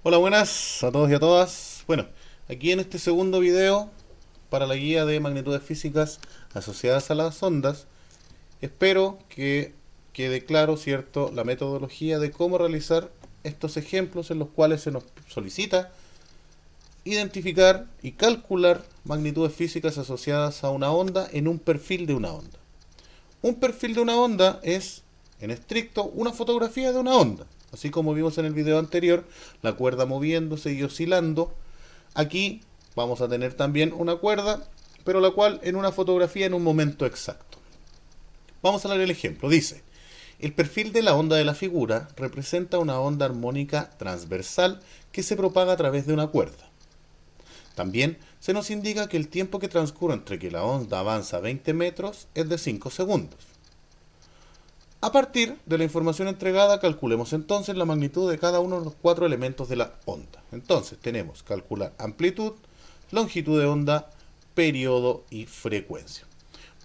Hola, buenas a todos y a todas. Bueno, aquí en este segundo video para la guía de magnitudes físicas asociadas a las ondas, espero que quede claro, ¿cierto?, la metodología de cómo realizar estos ejemplos en los cuales se nos solicita identificar y calcular magnitudes físicas asociadas a una onda en un perfil de una onda. Un perfil de una onda es, en estricto, una fotografía de una onda. Así como vimos en el video anterior, la cuerda moviéndose y oscilando. Aquí vamos a tener también una cuerda, pero la cual en una fotografía en un momento exacto. Vamos a leer el ejemplo. Dice, el perfil de la onda de la figura representa una onda armónica transversal que se propaga a través de una cuerda. También se nos indica que el tiempo que transcurre entre que la onda avanza 20 metros es de 5 segundos. A partir de la información entregada, calculemos entonces la magnitud de cada uno de los cuatro elementos de la onda. Entonces tenemos calcular amplitud, longitud de onda, periodo y frecuencia.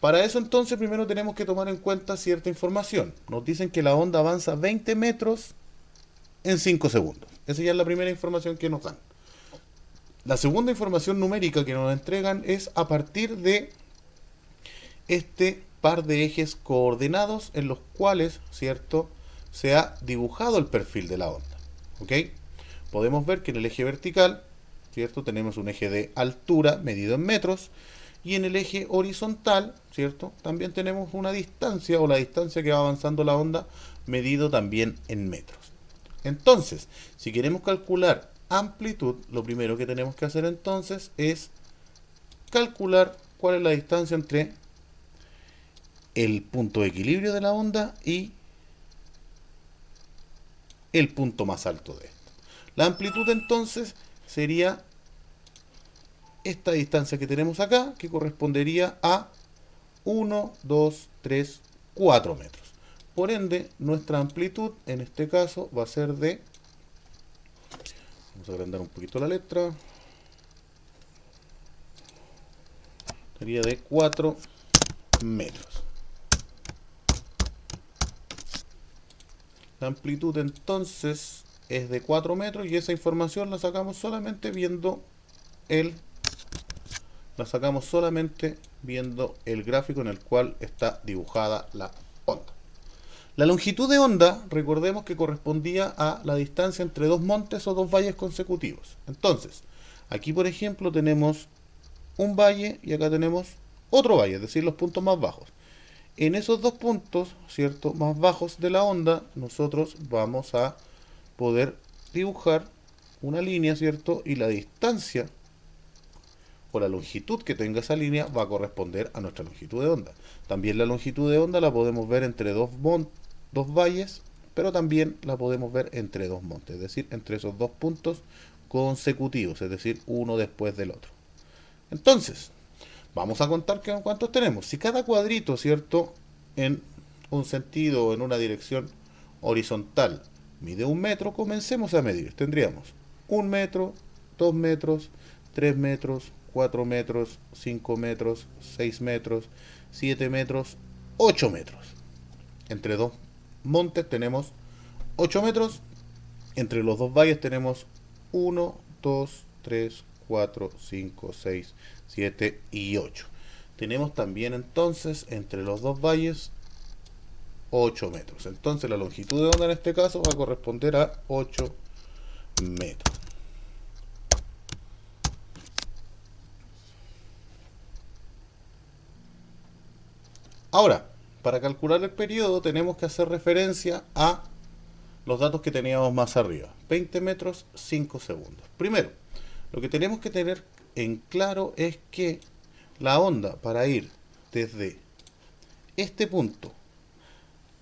Para eso entonces primero tenemos que tomar en cuenta cierta información. Nos dicen que la onda avanza 20 metros en 5 segundos. Esa ya es la primera información que nos dan. La segunda información numérica que nos entregan es a partir de este par de ejes coordenados en los cuales, ¿cierto?, se ha dibujado el perfil de la onda. ¿Ok? Podemos ver que en el eje vertical, ¿cierto?, tenemos un eje de altura medido en metros, y en el eje horizontal, ¿cierto?, también tenemos una distancia o la distancia que va avanzando la onda medido también en metros. Entonces, si queremos calcular amplitud, lo primero que tenemos que hacer entonces es calcular cuál es la distancia entre el punto de equilibrio de la onda y el punto más alto de esta. La amplitud entonces sería esta distancia que tenemos acá, que correspondería a 1, 2, 3, 4 metros. Por ende, nuestra amplitud en este caso va a ser de, vamos a agrandar un poquito la letra, sería de 4 metros. La amplitud entonces es de 4 metros y esa información la sacamos solamente viendo el gráfico en el cual está dibujada la onda. La longitud de onda, recordemos que correspondía a la distancia entre dos montes o dos valles consecutivos. Entonces, aquí por ejemplo tenemos un valle y acá tenemos otro valle, es decir, los puntos más bajos. En esos dos puntos, ¿cierto?, más bajos de la onda, nosotros vamos a poder dibujar una línea, ¿cierto? Y la distancia o la longitud que tenga esa línea va a corresponder a nuestra longitud de onda. También la longitud de onda la podemos ver entre dos valles, pero también la podemos ver entre dos montes, es decir, entre esos dos puntos consecutivos, es decir, uno después del otro. Entonces, vamos a contar cuántos tenemos. Si cada cuadrito, ¿cierto?, en un sentido o en una dirección horizontal mide 1 metro, comencemos a medir. Tendríamos 1 metro, 2 metros, 3 metros, 4 metros, 5 metros, 6 metros, 7 metros, 8 metros. Entre dos montes tenemos 8 metros. Entre los dos valles tenemos 1, 2, 3, 4, 5, 6, 7 y 8. Tenemos también entonces entre los dos valles 8 metros. Entonces la longitud de onda en este caso va a corresponder a 8 metros. Ahora, para calcular el periodo tenemos que hacer referencia a los datos que teníamos más arriba. 20 metros, 5 segundos. Primero, lo que tenemos que tener en claro es que la onda para ir desde este punto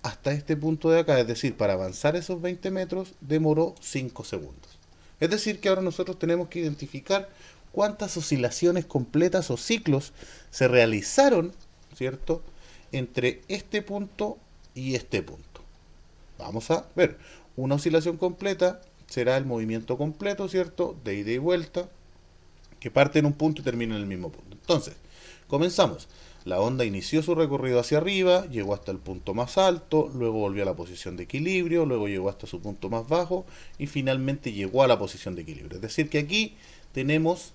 hasta este punto de acá, es decir, para avanzar esos 20 metros, demoró 5 segundos. Es decir, que ahora nosotros tenemos que identificar cuántas oscilaciones completas o ciclos se realizaron, ¿cierto?, entre este punto y este punto. Vamos a ver, una oscilación completa será el movimiento completo, ¿cierto?, de ida y vuelta, que parte en un punto y termina en el mismo punto. Entonces, comenzamos. La onda inició su recorrido hacia arriba, llegó hasta el punto más alto, luego volvió a la posición de equilibrio, luego llegó hasta su punto más bajo y finalmente llegó a la posición de equilibrio. Es decir, que aquí tenemos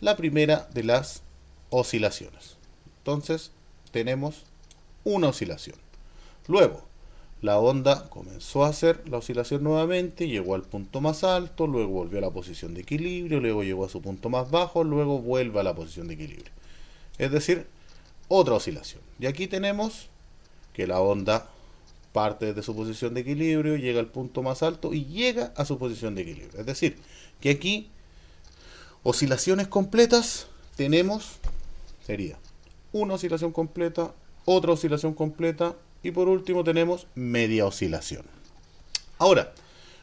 la primera de las oscilaciones. Entonces, tenemos una oscilación. Luego, la onda comenzó a hacer la oscilación nuevamente, llegó al punto más alto, luego volvió a la posición de equilibrio, luego llegó a su punto más bajo, luego vuelve a la posición de equilibrio. Es decir, otra oscilación. Y aquí tenemos que la onda parte de su posición de equilibrio, llega al punto más alto y llega a su posición de equilibrio. Es decir, que aquí oscilaciones completas tenemos, sería una oscilación completa, otra oscilación completa y por último tenemos media oscilación. Ahora,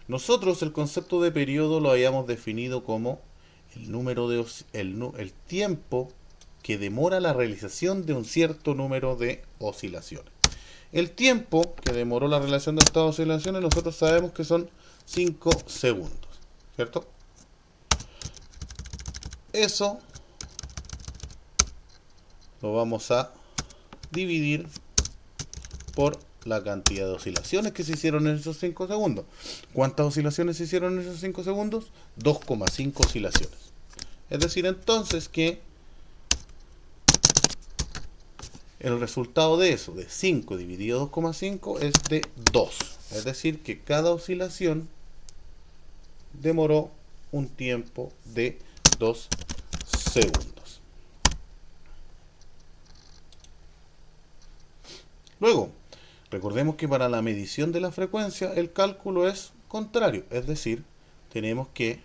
nosotros el concepto de periodo lo habíamos definido como el número de el tiempo que demora la realización de un cierto número de oscilaciones. El tiempo que demoró la realización de estas oscilaciones nosotros sabemos que son 5 segundos, ¿cierto? Eso lo vamos a dividir por la cantidad de oscilaciones que se hicieron en esos 5 segundos. ¿Cuántas oscilaciones se hicieron en esos 5 segundos? 2,5 oscilaciones. Es decir, entonces que el resultado de eso, de 5 dividido 2,5, es de 2. Es decir, que cada oscilación demoró un tiempo de 2 segundos. Luego, recordemos que para la medición de la frecuencia el cálculo es contrario, es decir, tenemos que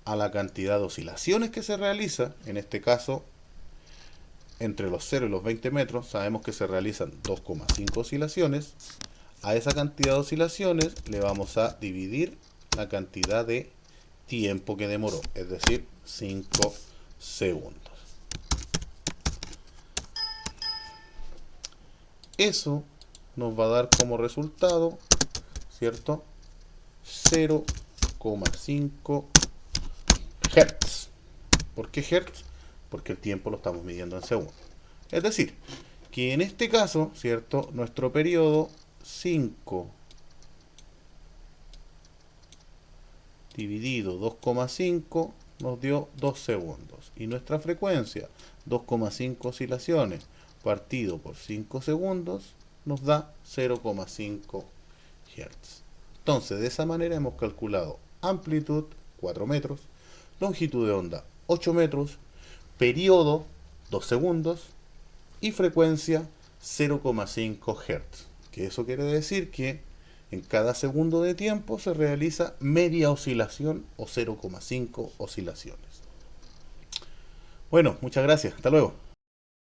a la cantidad de oscilaciones que se realiza, en este caso entre los 0 y los 20 metros, sabemos que se realizan 2,5 oscilaciones. A esa cantidad de oscilaciones le vamos a dividir la cantidad de tiempo que demoró, es decir, 5 segundos. Eso nos va a dar como resultado, ¿cierto? 0,5 Hz. ¿Por qué Hz? Porque el tiempo lo estamos midiendo en segundos. Es decir, que en este caso, ¿cierto? Nuestro periodo 5 dividido 2,5 nos dio 2 segundos. Y nuestra frecuencia, 2,5 oscilaciones partido por 5 segundos, nos da 0,5 Hz. Entonces, de esa manera hemos calculado amplitud, 4 metros, longitud de onda, 8 metros, periodo, 2 segundos, y frecuencia, 0,5 Hz. Que eso quiere decir que en cada segundo de tiempo se realiza media oscilación o 0,5 oscilaciones. Bueno, muchas gracias. Hasta luego.